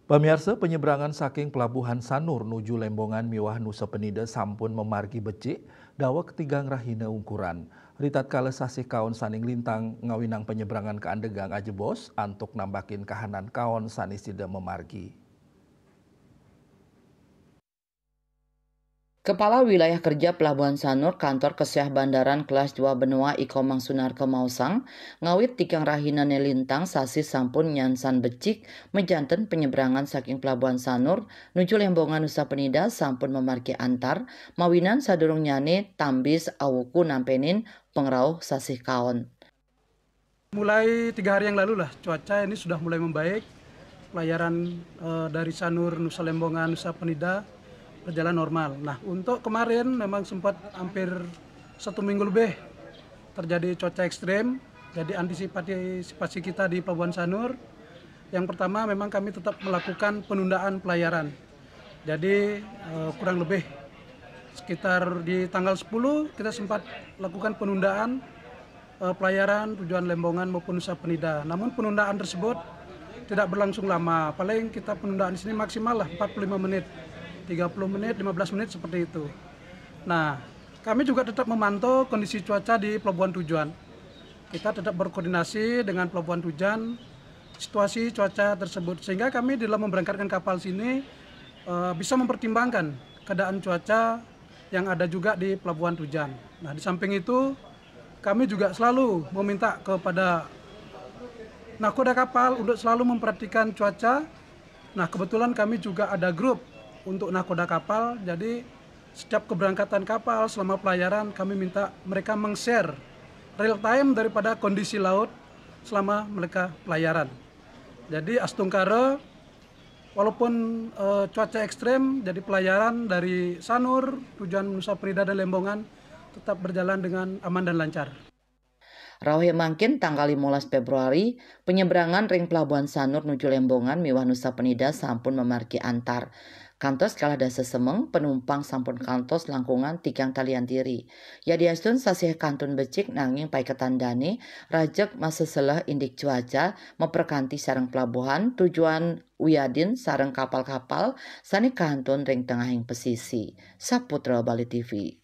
Pamirsa, penyeberangan saking Pelabuhan Sanur nuju Lembongan miwah Nusa Penida sampun memargi becik dawa ketigang rahina ungkuran. Ritat kala sasih kaon saning lintang ngawinang penyeberangan ke Andegang ajebos antuk nambakin kahanan kaon sanis tidak memargi. Kepala Wilayah Kerja Pelabuhan Sanur Kantor Kesyah Bandaran Kelas 2 Benua Ikomang Sunarko Mausang ngawit tikang rahina nelintang sasi sampun nyansan becik mejanten penyeberangan saking Pelabuhan Sanur nuju Lembongan Nusa Penida sampun memargi antar mawinan sadurung nyane tambis awuku nampenin pengrauh sasih kaon. Mulai 3 hari yang lalu lah cuaca ini sudah mulai membaik. Pelayaran dari Sanur Nusa Lembongan Nusa Penida berjalan normal. Nah, untuk kemarin memang sempat hampir 1 minggu lebih terjadi cuaca ekstrim. Jadi antisipasi kita di Pelabuhan Sanur, yang pertama memang kami tetap melakukan penundaan pelayaran. Jadi kurang lebih sekitar di tanggal 10 kita sempat lakukan penundaan pelayaran tujuan Lembongan maupun Nusa Penida. Namun penundaan tersebut tidak berlangsung lama. Paling kita penundaan di sini maksimal lah 45 menit. 30 menit, 15 menit seperti itu. Nah, kami juga tetap memantau kondisi cuaca di pelabuhan tujuan. Kita tetap berkoordinasi dengan pelabuhan tujuan, situasi cuaca tersebut. Sehingga kami dalam memberangkatkan kapal sini bisa mempertimbangkan keadaan cuaca yang ada juga di pelabuhan tujuan. Nah, di samping itu, kami juga selalu meminta kepada nakoda kapal untuk selalu memperhatikan cuaca. Nah, kebetulan kami juga ada grup untuk nakoda kapal, jadi setiap keberangkatan kapal selama pelayaran kami minta mereka meng-share real time daripada kondisi laut selama mereka pelayaran. Jadi astungkara walaupun cuaca ekstrem, jadi pelayaran dari Sanur tujuan Nusa Penida dan Lembongan tetap berjalan dengan aman dan lancar. Rauhe mangkin tanggal 15 Februari, penyeberangan ring Pelabuhan Sanur nuju Lembongan miwah Nusa Penida sampun memargi antar. Kantos kalah dasa semeng penumpang sampun kantos langkungan tikang talian diri. Ya diastun sasih kantun becik nanging pai ketandane rajek masa selah indik cuaca memperkanti sarang pelabuhan tujuan Uyadin sarang kapal-kapal sani kantun ring tengahing pesisi. Saputra Bali TV.